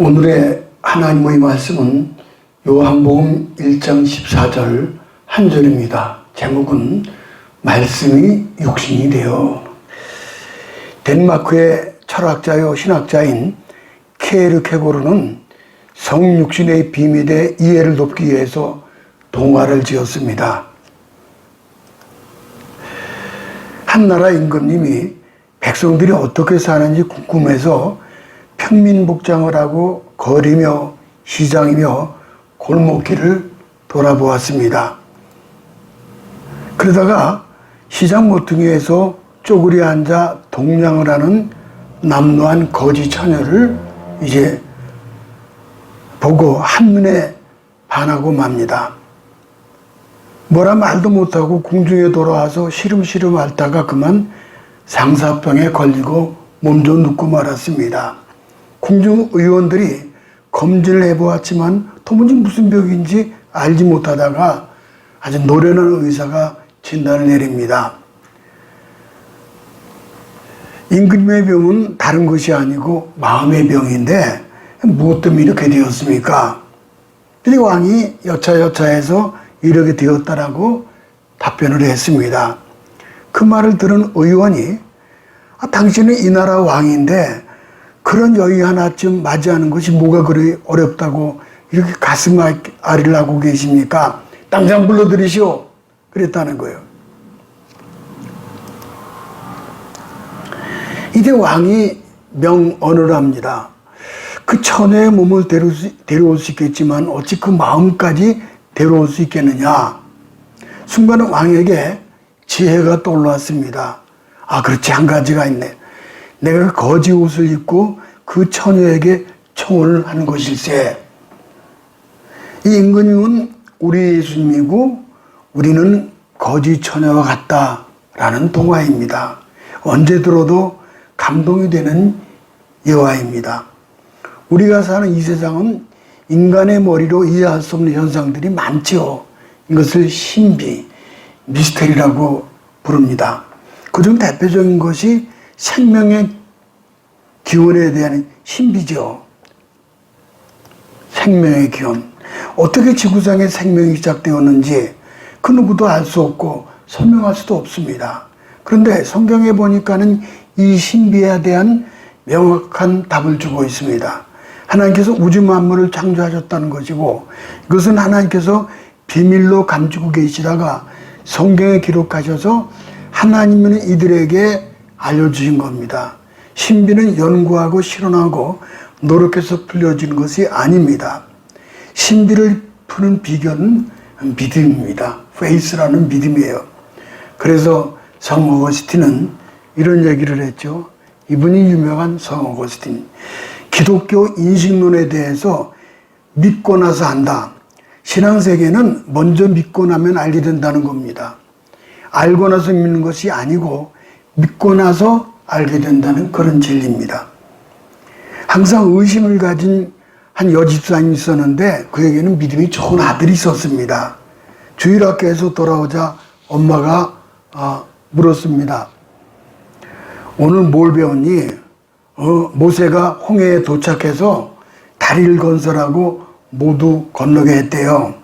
오늘의 하나님의 말씀은 요한복음 1장 14절 한 절입니다. 제목은 말씀이 육신이 되어. 덴마크의 철학자요 신학자인 케르케고르는 성육신의 비밀의 이해를 돕기 위해서 동화를 지었습니다. 한 나라 임금님이 백성들이 어떻게 사는지 궁금해서 평민복장을 하고 거리며 시장이며 골목길을 돌아보았습니다. 그러다가 시장 모퉁이에서 쪼그리 앉아 동냥을 하는 남루한 거지 처녀를 이제 보고 한눈에 반하고 맙니다. 뭐라 말도 못하고 궁중에 돌아와서 시름시름 앓다가 그만 상사병에 걸리고 몸져 눕고 말았습니다. 궁중 의원들이 검진을 해보았지만 도무지 무슨 병인지 알지 못하다가 아주 노련한 의사가 진단을 내립니다. 임금님의 병은 다른 것이 아니고 마음의 병인데 무엇 때문에 이렇게 되었습니까? 그리고 왕이 여차여차해서 이렇게 되었다라고 답변을 했습니다. 그 말을 들은 의원이 당신은 이 나라 왕인데 그런 여의 하나쯤 맞이하는 것이 뭐가 그리 어렵다고 이렇게 가슴 아리를 하고 계십니까? 당장 불러들이시오. 그랬다는 거예요. 이제 왕이 명언을 합니다. 그 처녀의 몸을 데려올 수 있겠지만 어찌 그 마음까지 데려올 수 있겠느냐. 순간 왕에게 지혜가 떠올랐습니다. 그렇지, 한 가지가 있네. 내가 거지 옷을 입고 그 처녀에게 청혼을 하는 것일세. 이 임금님은 우리 예수님이고 우리는 거지 처녀와 같다라는 동화입니다. 언제 들어도 감동이 되는 예화입니다. 우리가 사는 이 세상은 인간의 머리로 이해할 수 없는 현상들이 많지요. 이것을 신비, 미스테리라고 부릅니다. 그중 대표적인 것이 생명의 기원에 대한 신비죠. 생명의 기원. 어떻게 지구상에 생명이 시작되었는지 그 누구도 알 수 없고 설명할 수도 없습니다. 그런데 성경에 보니까는 이 신비에 대한 명확한 답을 주고 있습니다. 하나님께서 우주 만물을 창조하셨다는 것이고 이것은 하나님께서 비밀로 감추고 계시다가 성경에 기록하셔서 하나님은 이들에게 알려주신 겁니다. 신비는 연구하고 실현하고 노력해서 풀려지는 것이 아닙니다. 신비를 푸는 비결은 믿음입니다. 페이스라는 믿음이에요. 그래서 성 어거스틴은 이런 얘기를 했죠. 이분이 유명한 성 어거스틴. 기독교 인식론에 대해서 믿고 나서 안다. 신앙세계는 먼저 믿고 나면 알게 된다는 겁니다. 알고 나서 믿는 것이 아니고 믿고 나서 알게 된다는 그런 진리입니다. 항상 의심을 가진 한 여집사님이 있었는데 그에게는 믿음이 좋은 아들이 있었습니다. 주일학교에서 돌아오자 엄마가 물었습니다. 오늘 뭘 배웠니? 모세가 홍해에 도착해서 다리를 건설하고 모두 건너게 했대요.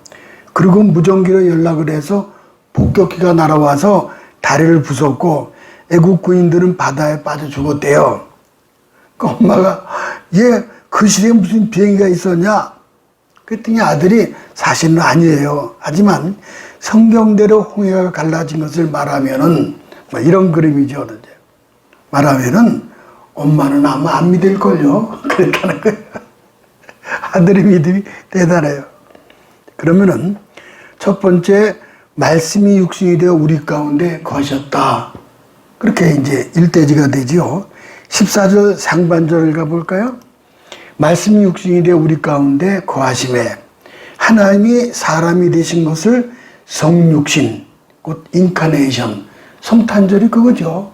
그리고 무전기로 연락을 해서 폭격기가 날아와서 다리를 부쉈고 애국 군인들은 바다에 빠져 죽었대요. 그 엄마가 그 시대에 무슨 비행기가 있었냐? 그랬더니 아들이 사실은 아니에요. 하지만 성경대로 홍해가 갈라진 것을 말하면은 이런 그림이죠. 말하면은 엄마는 아마 안 믿을걸요. 그랬다는 거예요. 아들의 믿음이 대단해요. 그러면은 첫 번째 말씀이 육신이 되어 우리 가운데 거하셨다. 그렇게 이제 일대지가 되지요. 14절 상반절을 가볼까요? 말씀이 육신이 되어 우리 가운데 거하심에 하나님이 사람이 되신 것을 성육신, 곧 인카네이션, 성탄절이 그거죠.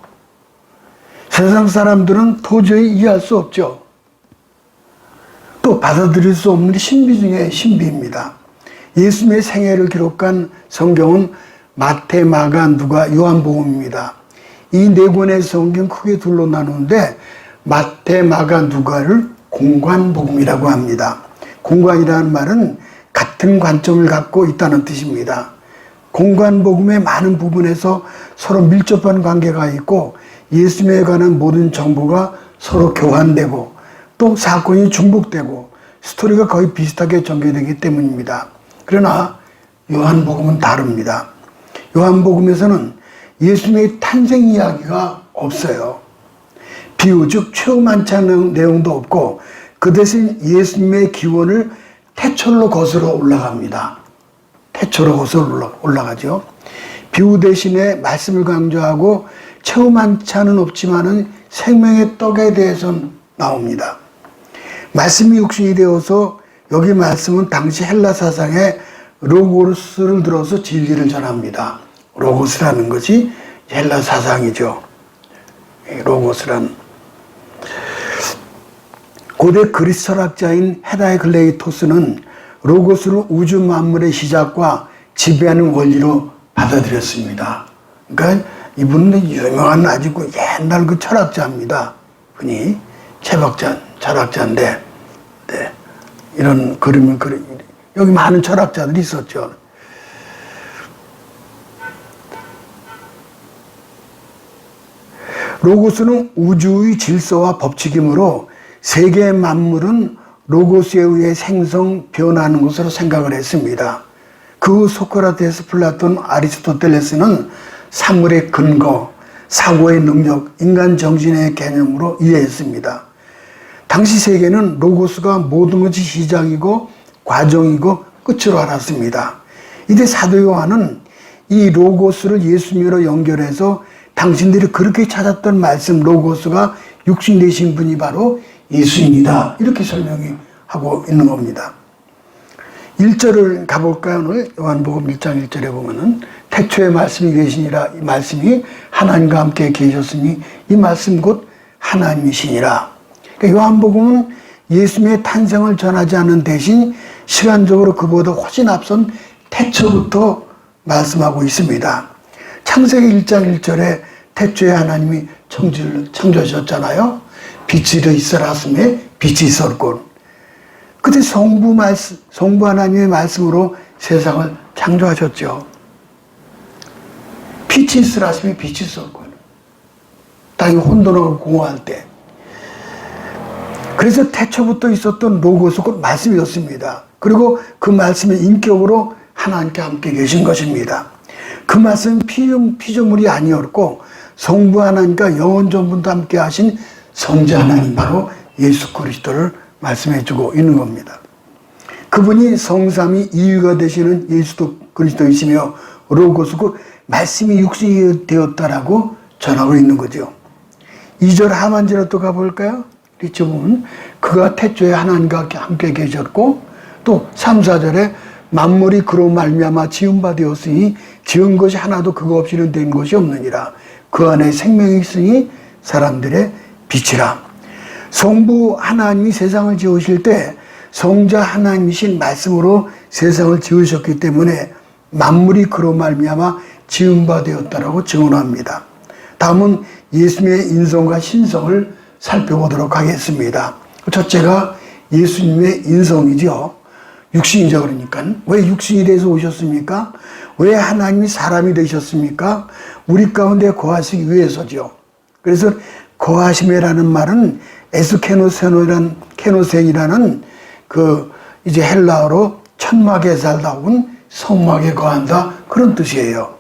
세상 사람들은 도저히 이해할 수 없죠. 또 받아들일 수 없는 신비 중에 신비입니다. 예수님의 생애를 기록한 성경은 마태, 마가, 누가, 요한복음입니다. 이 네 권의 성경 크게 둘로 나누는데 마태, 마가, 누가를 공관복음이라고 합니다. 공관이라는 말은 같은 관점을 갖고 있다는 뜻입니다. 공관복음의 많은 부분에서 서로 밀접한 관계가 있고 예수님에 관한 모든 정보가 서로 교환되고 또 사건이 중복되고 스토리가 거의 비슷하게 전개되기 때문입니다. 그러나 요한복음은 다릅니다. 요한복음에서는 예수님의 탄생 이야기가 없어요. 비유, 즉 체험한 내용도 없고 그 대신 예수님의 기원을 태초로 거슬러 올라갑니다. 태초로 거슬러 올라가죠. 비유 대신에 말씀을 강조하고 체험한 차는 없지만은 생명의 떡에 대해서는 나옵니다. 말씀이 육신이 되어서 여기 말씀은 당시 헬라 사상의 로고스를 들어서 진리를 전합니다. 로고스라는 것이 헬라 사상이죠. 로고스란 고대 그리스 철학자인 헤라클레이토스는 로고스를 우주 만물의 시작과 지배하는 원리로 받아들였습니다. 그러니까 이분은 유명한 아주 옛날 그 철학자입니다. 흔히 철학자인데 네. 이런 그림을 여기 많은 철학자들이 있었죠. 로고스는 우주의 질서와 법칙이므로 세계 만물은 로고스에 의해 생성, 변하는 것으로 생각을 했습니다. 그 후 소크라테스, 플라톤, 아리스토텔레스는 사물의 근거, 사고의 능력, 인간 정신의 개념으로 이해했습니다. 당시 세계는 로고스가 모든 것이 시작이고 과정이고 끝으로 알았습니다. 이때 사도 요한은 이 로고스를 예수님으로 연결해서 당신들이 그렇게 찾았던 말씀 로고스가 육신 되신 분이 바로 예수님이다. 이렇게 설명하고 있는 겁니다. 1절을 가볼까요? 오늘 요한복음 1장 1절에 보면은 태초에 말씀이 계시니라. 이 말씀이 하나님과 함께 계셨으니 이 말씀 곧 하나님이시니라. 그러니까 요한복음은 예수님의 탄생을 전하지 않는 대신 시간적으로 그보다 훨씬 앞선 태초부터 말씀하고 있습니다. 창세기 1장 1절에 태초에 하나님이 천지를 창조하셨잖아요. 빛이 있어라 하심에 빛이 있었고 그때 성부 하나님의 말씀으로 세상을 창조하셨죠. 빛이 있으라 하심에 빛이 있었고 땅이 혼돈하고 공허할 때 그래서 태초부터 있었던 로고스 곧 말씀이었습니다. 그리고 그 말씀의 인격으로 하나님께 함께 계신 것입니다. 그 말씀은 피조물이 아니었고 성부 하나님과 영원 전부터 함께 하신 성자 하나님 바로 예수 그리스도를 말씀해주고 있는 겁니다. 그분이 성삼위 이유가 되시는 예수 그리스도이시며 로고스 곧 말씀이 육신이 되었다라고 전하고 있는 거죠. 2절 하반절에 또 가볼까요? 이렇게 보면 그가 태초에 하나님과 함께 계셨고 또 3, 4절에 만물이 그로 말미암아 지은 바 되었으니 지은 것이 하나도 그거 없이는 된 것이 없느니라. 그 안에 생명이 있으니 사람들의 빛이라. 성부 하나님이 세상을 지으실 때 성자 하나님이신 말씀으로 세상을 지으셨기 때문에 만물이 그로 말미암아 지은 바 되었다라고 증언합니다. 다음은 예수님의 인성과 신성을 살펴보도록 하겠습니다. 첫째가 예수님의 인성이죠. 육신이죠. 그러니까 왜 육신이 돼서 오셨습니까? 왜 하나님이 사람이 되셨습니까? 우리 가운데 거하시기 위해서죠. 그래서 거하심이라는 말은 에스케노센이라는 그 이제 헬라어로 천막에 살다 혹은 성막에 거한다 그런 뜻이에요.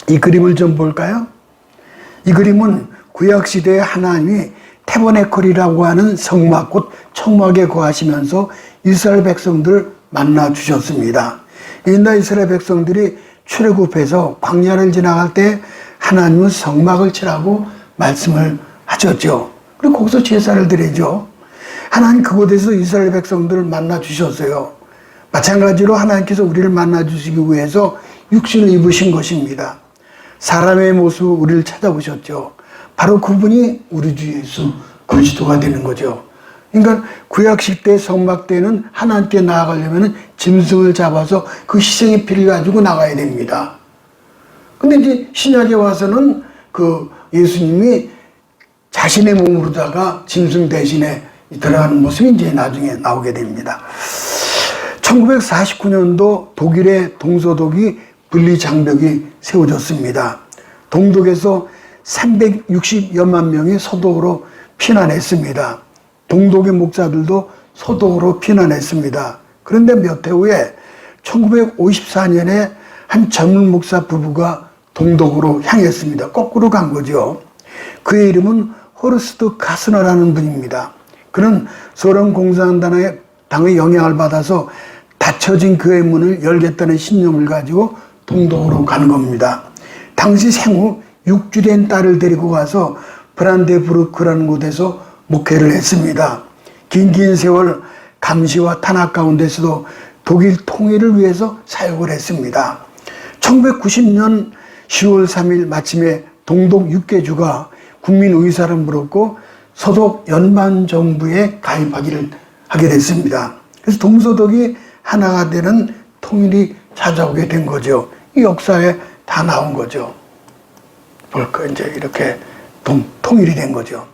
이 그림을 좀 볼까요? 이 그림은 구약시대에 하나님이 태버네클이라고 하는 성막 곧 천막에 거하시면서 이스라엘 백성들을 만나 주셨습니다. 옛날 이스라엘 백성들이 출애굽해서 광야를 지나갈 때 하나님은 성막을 치라고 말씀을 하셨죠. 그리고 거기서 제사를 드리죠. 하나님 그곳에서 이스라엘 백성들을 만나 주셨어요. 마찬가지로 하나님께서 우리를 만나 주시기 위해서 육신을 입으신 것입니다. 사람의 모습으로 우리를 찾아오셨죠. 바로 그분이 우리 주 예수 그리스도가 되는 거죠. 그러니까 구약식 때 성막 때는 하나님께 나아가려면 짐승을 잡아서 그 희생의 피를 가지고 나가야 됩니다. 근데 이제 신약에 와서는 그 예수님이 자신의 몸으로다가 짐승 대신에 들어가는 모습이 이제 나중에 나오게 됩니다. 1949년도 독일의 동서독이 분리장벽이 세워졌습니다. 동독에서 360여만 명이 서독으로 피난했습니다. 동독의 목사들도 서독으로 피난했습니다. 그런데 몇 해 후에 1954년에 한 젊은 목사 부부가 동독으로 향했습니다. 거꾸로 간 거죠. 그의 이름은 호르스트 카스너라는 분입니다. 그는 소련 공산당의 영향을 받아서 닫혀진 교회 문을 열겠다는 신념을 가지고 동독으로 간 겁니다. 당시 생후 6주 된 딸을 데리고 가서 브란데부르크라는 곳에서 목회를 했습니다. 긴 세월 감시와 탄압 가운데서도 독일 통일을 위해서 사역을 했습니다. 1990년 10월 3일 마침에 동독 6개주가 국민의사를 물었고 서독 연방정부에 가입하기를 하게 됐습니다. 그래서 동서독이 하나가 되는 통일이 찾아오게 된 거죠. 이 역사에 다 나온 거죠. 볼까 이제 이렇게 통일이 된 거죠.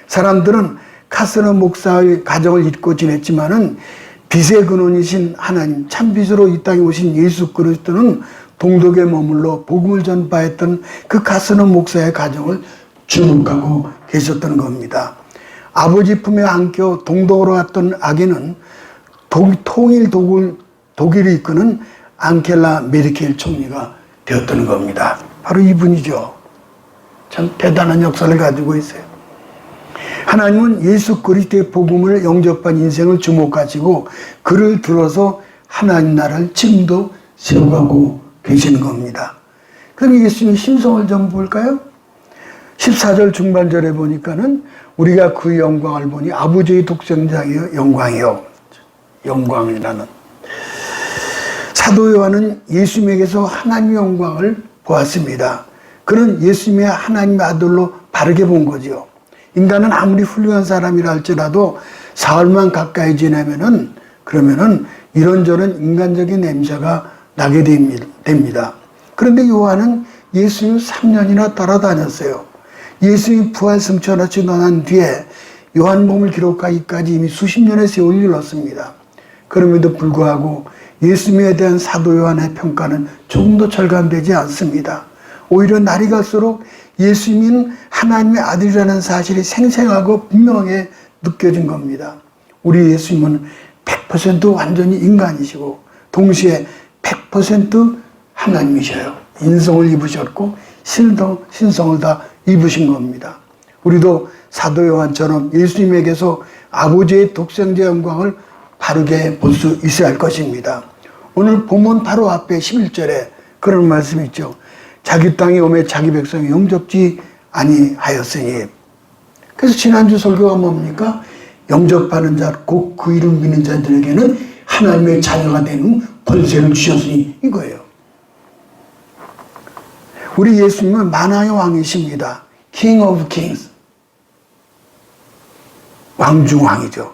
사람들은 카스너 목사의 가정을 잊고 지냈지만은 빛의 근원이신 하나님, 참빛으로 이 땅에 오신 예수 그리스도는 동독에 머물러 복음을 전파했던 그 카스너 목사의 가정을 주목하고 계셨던 겁니다. 아버지 품에 안겨 동독으로 갔던 아기는 독일을 이끄는 앙겔라 메르켈 총리가 되었던 겁니다. 바로 이분이죠. 참 대단한 역사를 가지고 있어요. 하나님은 예수 그리스도의 복음을 영접한 인생을 주목하시고 그를 들어서 하나님 나라를 지금도 세워가고 계시는 겁니다. 그럼 예수님의 심성을 좀 볼까요? 14절 중반절에 보니까는 우리가 그 영광을 보니 아버지의 독생자의 영광이요. 영광이라는. 사도 요한은 예수님에게서 하나님의 영광을 보았습니다. 그는 예수님의 하나님의 아들로 바르게 본 거죠. 인간은 아무리 훌륭한 사람이라 할지라도 사흘만 가까이 지내면은 그러면은 이런저런 인간적인 냄새가 나게 됩니다. 그런데 요한은 예수님 3년이나 따라다녔어요. 예수님이 부활 승천하시 떠난 뒤에 요한복음을 기록하기까지 이미 수십 년의 세월이 흘렀습니다. 그럼에도 불구하고 예수님에 대한 사도 요한의 평가는 조금도 절감되지 않습니다. 오히려 날이 갈수록 예수님은 하나님의 아들이라는 사실이 생생하고 분명하게 느껴진 겁니다. 우리 예수님은 100% 완전히 인간이시고 동시에 100% 하나님이셔요. 인성을 입으셨고 신성을 다 입으신 겁니다. 우리도 사도 요한처럼 예수님에게서 아버지의 독생자 영광을 바르게 볼 수 있어야 할 것입니다. 오늘 본문 바로 앞에 11절에 그런 말씀이 있죠. 자기 땅에 오매 자기 백성이 영접지 아니하였으니. 그래서 지난주 설교가 뭡니까? 영접하는 자, 곧 그 이름 믿는 자들에게는 하나님의 자녀가 되는 권세를 주셨으니 이거예요. 우리 예수님은 만왕의 왕이십니다. King of Kings. 왕 중 왕이죠.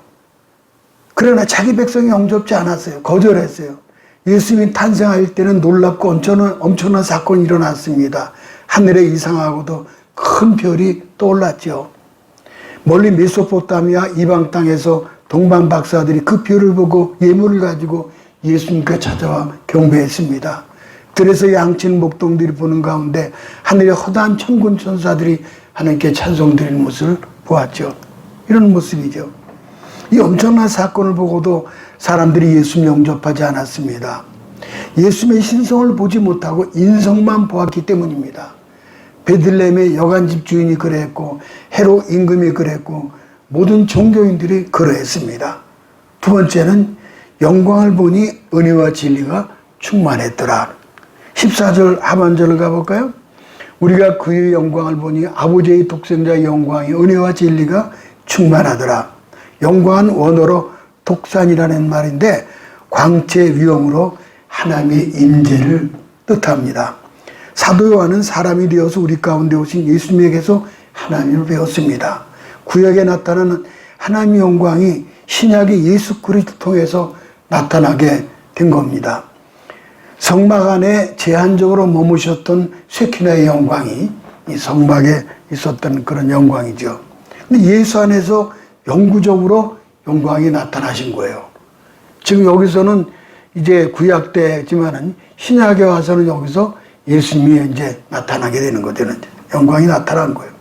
그러나 자기 백성이 영접지 않았어요. 거절했어요. 예수님이 탄생할 때는 놀랍고 엄청난 사건이 일어났습니다. 하늘에 이상하고도 큰 별이 떠올랐죠. 멀리 메소포타미아 이방 땅에서 동방 박사들이 그 별을 보고 예물을 가지고 예수님께 찾아와 경배했습니다. 들에서 양친 목동들이 보는 가운데 하늘의 허다한 천군 천사들이 하나님께 찬송드리는 모습을 보았죠. 이런 모습이죠. 이 엄청난 사건을 보고도 사람들이 예수님 영접하지 않았습니다. 예수님의 신성을 보지 못하고 인성만 보았기 때문입니다. 베들레헴의 여관집 주인이 그랬고 헤롯 임금이 그랬고 모든 종교인들이 그러했습니다. 두 번째는 영광을 보니 은혜와 진리가 충만했더라. 14절 하반절을 가볼까요? 우리가 그의 영광을 보니 아버지의 독생자의 영광이 은혜와 진리가 충만하더라. 영광은 원어로 독산이라는 말인데 광채 위엄으로 하나님의 임재를 뜻합니다. 사도 요한은 사람이 되어서 우리 가운데 오신 예수님에게서 하나님을 배웠습니다. 구약에 나타나는 하나님의 영광이 신약의 예수 그리스도를 통해서 나타나게 된 겁니다. 성막 안에 제한적으로 머무셨던 쉐키나의 영광이 이 성막에 있었던 그런 영광이죠. 근데 예수 안에서 영구적으로 영광이 나타나신 거예요. 지금 여기서는 이제 구약 때지만은 신약에 와서는 여기서 예수님이 이제 나타나게 되는 거죠. 영광이 나타난 거예요.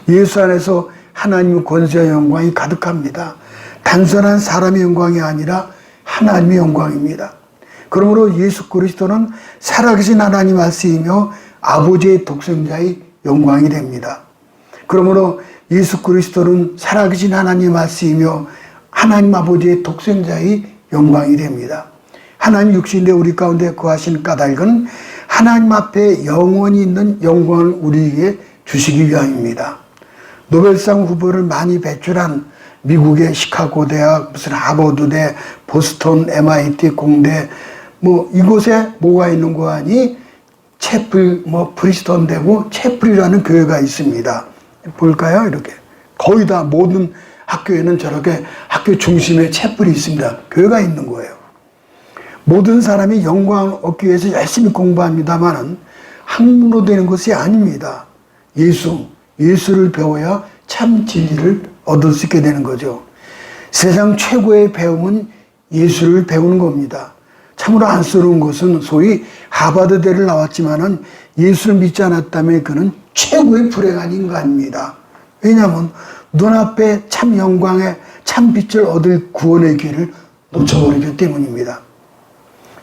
예수 안에서 하나님의 권세와 영광이 가득합니다. 단순한 사람의 영광이 아니라 하나님의 영광입니다. 그러므로 예수 그리스도는 살아계신 하나님 말씀이며 아버지의 독생자의 영광이 됩니다. 그러므로 예수 그리스도는 살아계신 하나님 말씀이며 하나님 아버지의 독생자의 영광이 됩니다. 하나님 육신대 우리 가운데 거하신 까닭은 하나님 앞에 영원히 있는 영광을 우리에게 주시기 위함입니다. 노벨상 후보를 많이 배출한 미국의 시카고 대학, 무슨 하버드대, 보스턴, MIT 공대, 이곳에 뭐가 있는 거 아니? 채플, 프리스턴 대고 채플이라는 교회가 있습니다. 볼까요? 이렇게. 거의 다 모든 학교에는 저렇게 학교 중심에 채플이 있습니다. 교회가 있는 거예요. 모든 사람이 영광을 얻기 위해서 열심히 공부합니다만은 학문으로 되는 것이 아닙니다. 예수를 배워야 참 진리를 얻을 수 있게 되는 거죠. 세상 최고의 배움은 예수를 배우는 겁니다. 참으로 안쓰러운 것은 소위 하버드대를 나왔지만은 예수를 믿지 않았다면 그는 최고의 불행한 인간입니다. 왜냐하면 눈앞에 참 영광의 참 빛을 얻을 구원의 길을 놓쳐버리기 때문입니다.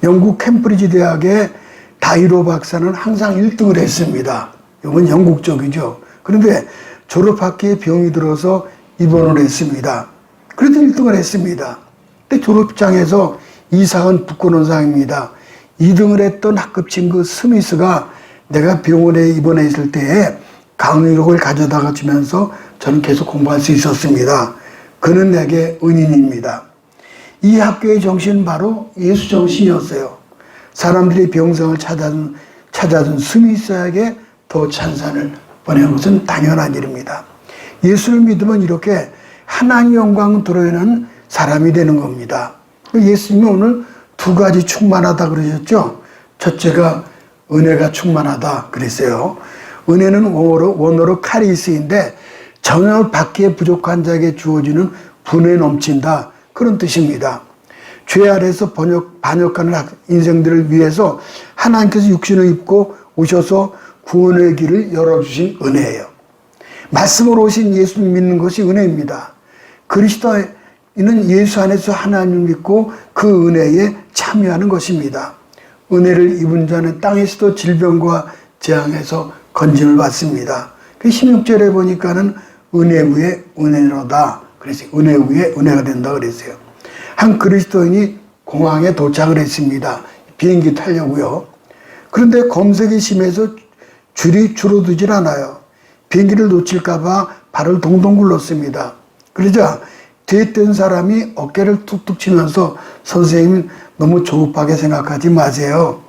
영국 캠브리지 대학의 다이로 박사는 항상 1등을 했습니다. 이건 영국 쪽이죠. 그런데 졸업학기에 병이 들어서 입원을 했습니다. 그래도 1등을 했습니다. 근데 졸업장에서 이상은 붙고는 상입니다. 2등을 했던 학급 친구 스미스가 내가 병원에 입원해 있을 때에 강의록을 가져다가 주면서 저는 계속 공부할 수 있었습니다. 그는 내게 은인입니다. 이 학교의 정신은 바로 예수 정신이었어요. 사람들이 병상을 찾아준 스미스에게 더 찬산을 보내는 것은 당연한 일입니다. 예수를 믿으면 이렇게 하나님의 영광을 드러내는 사람이 되는 겁니다. 예수님이 오늘 두 가지 충만하다 그러셨죠? 첫째가 은혜가 충만하다 그랬어요. 은혜는 원어로 카리스인데 전혀 받기에 부족한 자에게 주어지는 분에 넘친다. 그런 뜻입니다. 죄 아래서 반역하는 인생들을 위해서 하나님께서 육신을 입고 오셔서 구원의 길을 열어주신 은혜예요. 말씀으로 오신 예수를 믿는 것이 은혜입니다. 그리스도인은 예수 안에서 하나님을 믿고 그 은혜에 참여하는 것입니다. 은혜를 입은 자는 땅에서도 질병과 재앙에서 건짐을 받습니다. 그 16절에 보니까는 은혜 위에 은혜로다. 그래서 은혜 위에 은혜가 된다 그랬어요. 한 그리스도인이 공항에 도착을 했습니다. 비행기 타려고요. 그런데 검색이 심해서 줄이 줄어들질 않아요. 비행기를 놓칠까봐 발을 동동 굴렀습니다. 그러자 뒤에 있던 사람이 어깨를 툭툭 치면서 선생님 너무 조급하게 생각하지 마세요.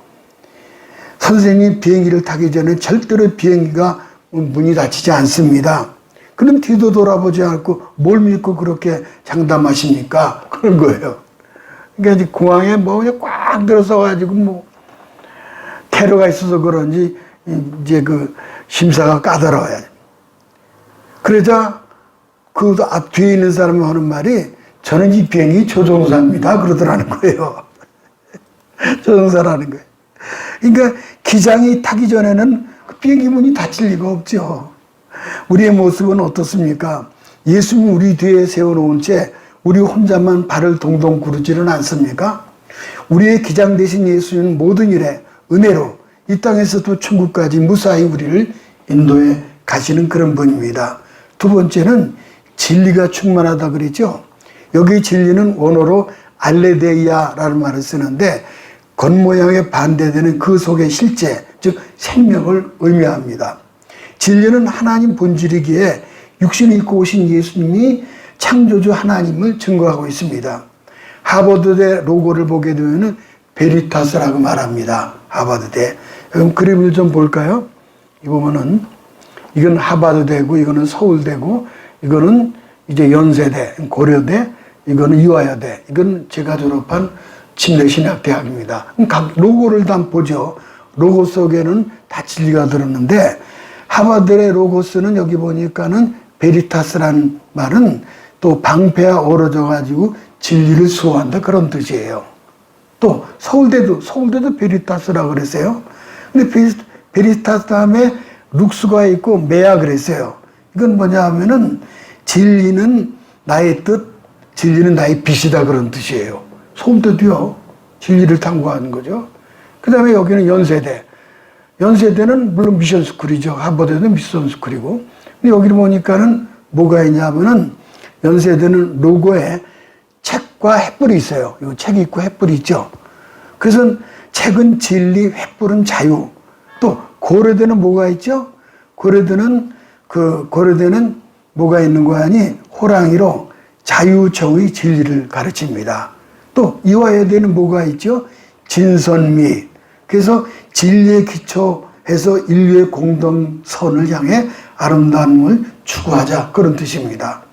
선생님 비행기를 타기 전에 절대로 비행기가 문이 닫히지 않습니다. 그럼 뒤도 돌아보지 않고 뭘 믿고 그렇게 장담하십니까? 그런 거예요. 그러니까 공항에 꽉 들어서가지고 테러가 있어서 그런지 이제 그 심사가 까다로워요. 그러자 그 앞 뒤에 있는 사람이 하는 말이 저는 이 비행기 조종사입니다. 그러더라는 거예요. 조종사라는 거예요. 그러니까 기장이 타기 전에는 그 비행기 문이 닫힐 리가 없죠. 우리의 모습은 어떻습니까? 예수님 우리 뒤에 세워놓은 채 우리 혼자만 발을 동동 구르지는 않습니까? 우리의 기장 되신 예수님은 모든 일에 은혜로 이 땅에서도 천국까지 무사히 우리를 인도해 가시는 그런 분입니다. 두 번째는 진리가 충만하다 그랬죠. 여기 진리는 원어로 알레데이아라는 말을 쓰는데 겉모양에 반대되는 그 속의 실제, 즉 생명을 의미합니다. 진리는 하나님 본질이기에 육신을 입고 오신 예수님이 창조주 하나님을 증거하고 있습니다. 하버드대 로고를 보게 되면 베리타스라고 말합니다. 하버드대. 그럼 그림을 좀 볼까요? 이 보면은 이건 하버드대고 이거는 서울대고 이거는 이제 연세대, 고려대, 이거는 이화여대, 이건 제가 졸업한 침례신학대학입니다. 각 로고를 다 보죠. 로고 속에는 다 진리가 들었는데 하버드의 로고스는 여기 보니까는 베리타스라는 말은 또 방패가 어우러져가지고 진리를 수호한다 그런 뜻이에요. 또 서울대도 베리타스라고 그랬어요. 근데 베리타스 다음에 룩스가 있고 메아 그랬어요. 이건 뭐냐 하면은 진리는 나의 뜻, 진리는 나의 빛이다 그런 뜻이에요. 서울대도요. 진리를 탐구하는 거죠. 그 다음에 여기는 연세대. 연세대는 물론 미션스쿨이죠. 하버드는 미션스쿨이고. 근데 여기를 보니까는 뭐가 있냐면은 연세대는 로고에 책과 횃불이 있어요. 이 책이 있고 횃불이 있죠. 그래서 책은 진리, 횃불은 자유. 또 고려대는 뭐가 있죠? 고려대는 뭐가 있는 거 아니? 호랑이로 자유, 정의, 진리를 가르칩니다. 또 이화여대는 뭐가 있죠? 진선미. 그래서 진리에 기초해서 인류의 공동선을 향해 아름다움을 추구하자 그런 뜻입니다.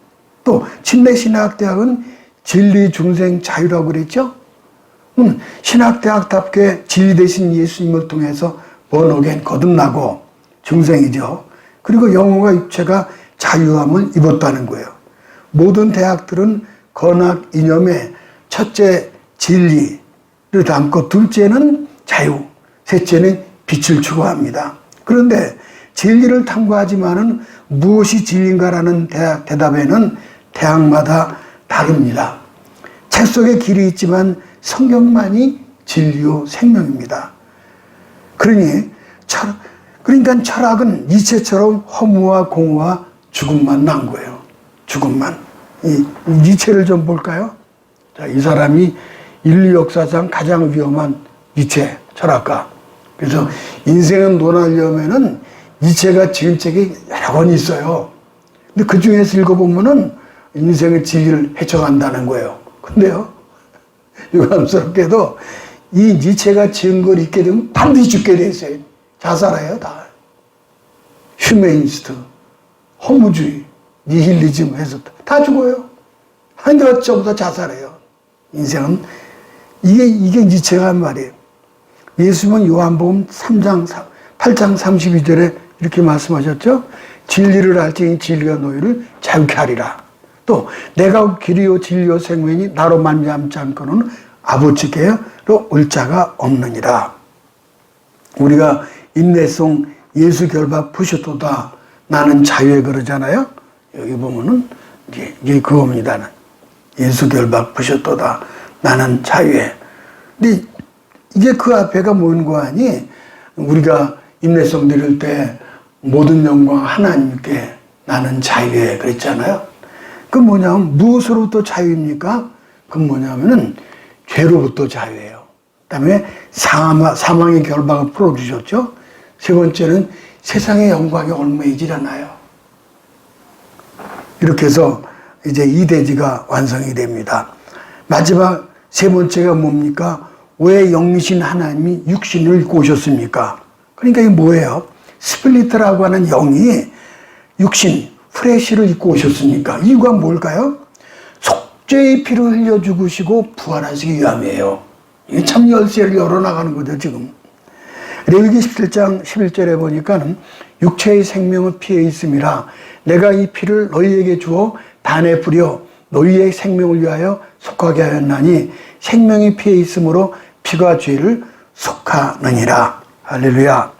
또 침례신학대학은 진리, 중생, 자유라고 그랬죠? 신학대학답게 진리 대신 예수님을 통해서 번호겐 거듭나고 중생이죠. 그리고 영혼과 육체가 자유함을 입었다는 거예요. 모든 대학들은 건학 이념에 첫째 진리를 담고 둘째는 자유, 셋째는 빛을 추구합니다. 그런데 진리를 탐구하지만은 무엇이 진리인가라는 대답에는 대학마다 다릅니다. 책 속에 길이 있지만 성경만이 진리요 생명입니다. 그러니까 철학은 니체처럼 허무와 공허와 죽음만 난 거예요. 죽음만. 이 니체를 좀 볼까요? 자, 이 사람이 인류 역사상 가장 위험한 니체 철학가. 그래서 인생은 논하려면은 니체가 지은 책이 여러 권 있어요. 근데 그 중에서 읽어보면은 인생의 진리를 헤쳐간다는 거예요. 근데요, 유감스럽게도 이 니체가 지은 걸 읽게 되면 반드시 죽게 돼 있어요. 자살해요, 다. 휴메니스트, 허무주의, 니힐리즘 해서 다 죽어요. 한데 어쩌고도 자살해요. 인생은 이게 니체가 한 말이에요. 예수님은 요한복음 8장 32절에 이렇게 말씀하셨죠. 진리를 알지니 진리가 너희를 자유케 하리라. 또 내가 길이요 진리요 생명이니 나로 말미암지 않고는 아버지께로 올 자가 없느니라. 우리가 인내성 예수 결박 푸셨도다 나는 자유에 그러잖아요. 여기 보면은 이게 그겁니다. 예수 결박 푸셨도다 나는 자유에. 근데 이게 그 앞에가 뭐인 거 아니? 우리가 인내성 드릴 때 모든 영광 하나님께 나는 자유에 그랬잖아요. 그 뭐냐면 무엇으로부터 자유입니까? 그 뭐냐면은 죄로부터 자유예요. 그다음에 사망의 결박을 풀어주셨죠. 세 번째는 세상의 영광이 얽매이질 않아요. 이렇게 해서 이제 이 대지가 완성이 됩니다. 마지막 세 번째가 뭡니까? 왜 영이신 하나님이 육신을 입고 오셨습니까? 그러니까 이게 뭐예요? 스플리트라고 하는 영이 육신, 프레시를 입고 오셨습니까? 이유가 뭘까요? 속죄의 피를 흘려 죽으시고 부활하시기 위함이에요. 이게 참 열쇠를 열어나가는 거죠, 지금. 레위기 17장 11절에 보니까는 육체의 생명은 피에 있음이라 내가 이 피를 너희에게 주어 단에 뿌려 너희의 생명을 위하여 속하게 하였나니 생명이 피에 있으므로 피가 죄를 속하느니라. 할렐루야.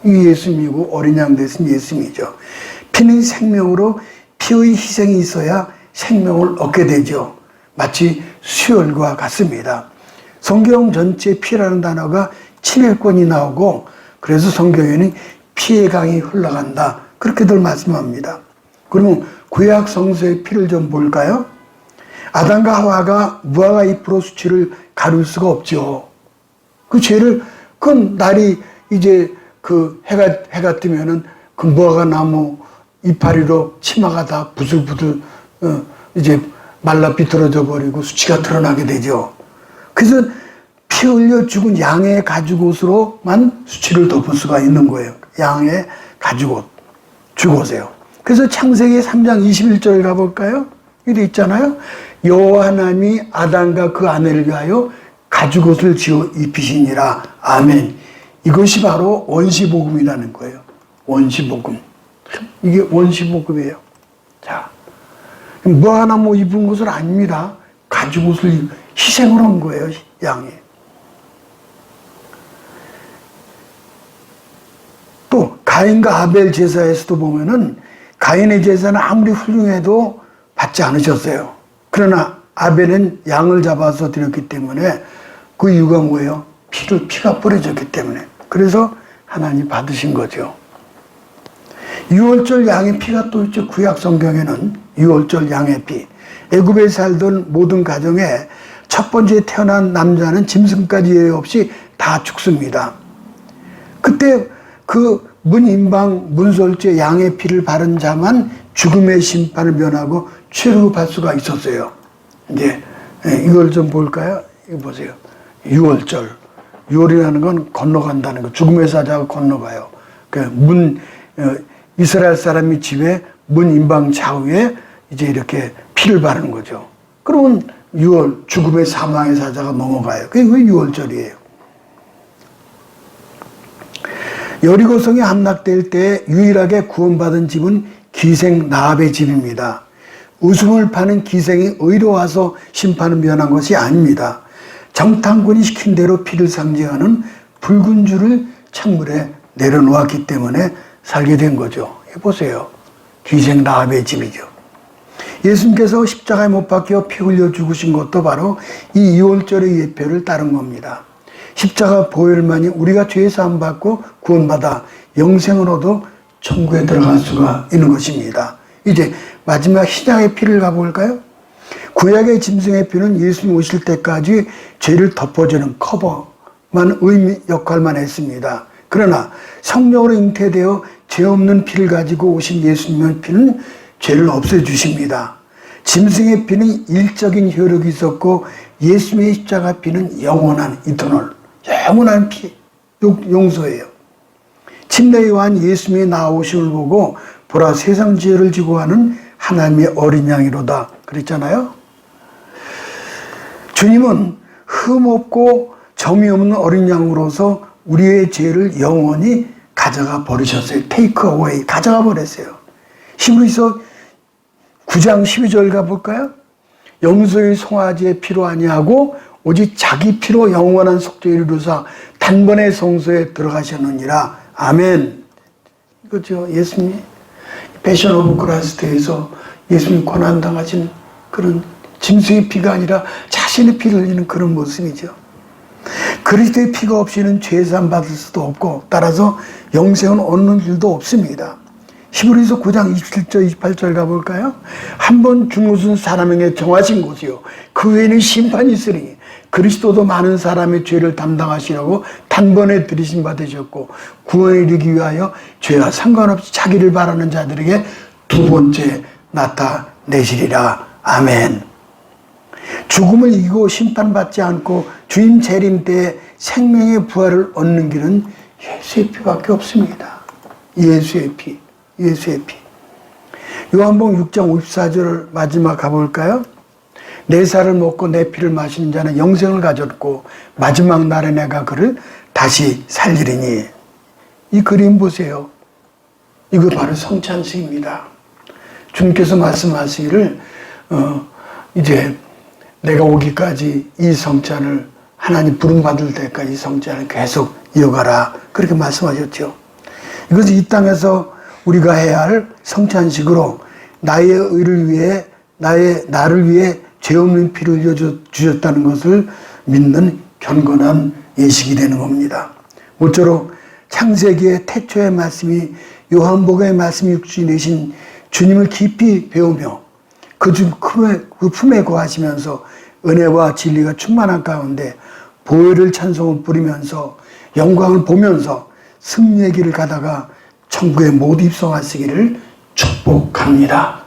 이 예수님이고 어린 양 대신 예수님이죠. 피는 생명으로 피의 희생이 있어야 생명을 얻게 되죠. 마치 수혈과 같습니다. 성경 전체 피라는 단어가 700권이 나오고 그래서 성경에는 피의 강이 흘러간다. 그렇게들 말씀합니다. 그러면 구약 성서의 피를 좀 볼까요? 아담과 하와가 무화과 잎으로 수치를 가릴 수가 없죠. 그 죄를 그 날이 이제 그 해가 뜨면은 그 무화과 나무 이파리로 치마가 다 부들부들 이제 말라 비틀어져 버리고 수치가 드러나게 되죠. 그래서 피 흘려 죽은 양의 가죽옷으로만 수치를 덮을 수가 있는 거예요. 양의 가죽옷, 죽옷이에요. 그래서 창세기 3장 21절 가볼까요? 이게 있잖아요. 여호와 하나님이 아담과 그 아내를 위하여 가죽옷을 지어 입히시니라. 아멘. 이것이 바로 원시복음이라는 거예요. 원시복음. 이게 원시복음이에요. 자, 뭐 하나 뭐 입은 것은 아닙니다. 가죽 옷을 희생을 한 거예요, 양이. 또 가인과 아벨 제사에서도 보면은 가인의 제사는 아무리 훌륭해도 받지 않으셨어요. 그러나 아벨은 양을 잡아서 드렸기 때문에 그 이유가 뭐예요? 피가 뿌려졌기 때문에. 그래서 하나님 받으신 거죠. 유월절 양의 피가 또 있죠. 구약 성경에는 유월절 양의 피. 애굽에 살던 모든 가정에 첫 번째 태어난 남자는 짐승까지 예외 없이 다 죽습니다. 그때 그 문인방 문설주에 양의 피를 바른 자만 죽음의 심판을 면하고 취급할 수가 있었어요. 이제 이걸 좀 볼까요? 이거 보세요. 유월절. 유월이라는 건 건너간다는 거. 죽음의 사자가 건너가요. 이스라엘 사람이 집에 문인방 좌우에 이제 이렇게 피를 바르는 거죠. 그러면 유월, 죽음의 사망의 사자가 넘어가요. 그게 왜 유월절이에요? 여리고성이 함락될 때 유일하게 구원받은 집은 기생 라합의 집입니다. 웃음을 파는 기생이 의로와서 심판을 면한 것이 아닙니다. 정탐꾼이 시킨 대로 피를 상징하는 붉은 줄을 창물에 내려놓았기 때문에 살게 된 거죠. 보세요. 기생 라합의 집이죠. 예수님께서 십자가에 못 박혀 피 흘려 죽으신 것도 바로 이 유월절의 예표를 따른 겁니다. 십자가 보혈만이 우리가 죄 사함 받고 구원받아 영생을 얻어 천국에 들어갈 수가 있는 것입니다. 이제 마지막 신약의 피를 가볼까요? 구약의 짐승의 피는 예수님 오실 때까지 죄를 덮어주는 커버만 의미 역할만 했습니다. 그러나 성령으로 잉태되어 죄 없는 피를 가지고 오신 예수님의 피는 죄를 없애주십니다. 짐승의 피는 일적인 효력이 있었고 예수님의 십자가 피는 영원한 영원한 피, 용서예요. 침례 요한 예수님의 나오심을 보고 보라 세상 죄를 지고 하는 하나님의 어린 양이로다 그랬잖아요. 주님은 흠없고 점이 없는 어린 양으로서 우리의 죄를 영원히 가져가 버리셨어요. 테이크 어웨이, 가져가 버렸어요. 히브리서 9장 12절 가볼까요? 염소의 송아지의 피로 아니하고 오직 자기 피로 영원한 속죄를 이루사 단번에 성소에 들어가셨느니라. 아멘. 이거죠. 예수님 패션 오브 크라이스트에서 예수님 고난당하신 그런 짐승의 피가 아니라 자신의 피를 흘리는 그런 모습이죠. 그리스도의 피가 없이는 죄사함 받을 수도 없고 따라서 영생은 얻는 길도 없습니다. 히브리서 9장 27절 28절 가볼까요? 한 번 죽은 것은 사람에게 정하신 것이요 그 외에는 심판이 있으니 그리스도도 많은 사람의 죄를 담당하시라고 단번에 들이심 받으셨고 구원에 이르기 위하여 죄와 상관없이 자기를 바라는 자들에게 두 번째 나타내시리라. 아멘. 죽음을 이기고 심판받지 않고 주님 재림 때에 생명의 부활을 얻는 길은 예수의 피밖에 없습니다. 예수의 피. 예수의 피. 요한복음 6장 54절 마지막 가볼까요? 내 살을 먹고 내 피를 마시는 자는 영생을 가졌고 마지막 날에 내가 그를 다시 살리리니. 이 그림 보세요. 이거 바로 성찬식입니다. 주님께서 말씀하시기를 이제 내가 오기까지 이 성찬을 하나님 부름받을 때까지 이 성찬을 계속 이어가라 그렇게 말씀하셨죠. 이것은 이 땅에서 우리가 해야 할 성찬식으로 나의 의를 위해 나를 위해 죄 없는 피를 흘려주셨다는 것을 믿는 경건한 예식이 되는 겁니다. 모쪼록 창세기의 태초의 말씀이 요한복음의 말씀이 육신이 되신 주님을 깊이 배우며 그 품에 거하시면서 은혜와 진리가 충만한 가운데 보혈을 찬송을 부리면서 영광을 보면서 승리의 길을 가다가 천국에 모두 입성하시기를 축복합니다.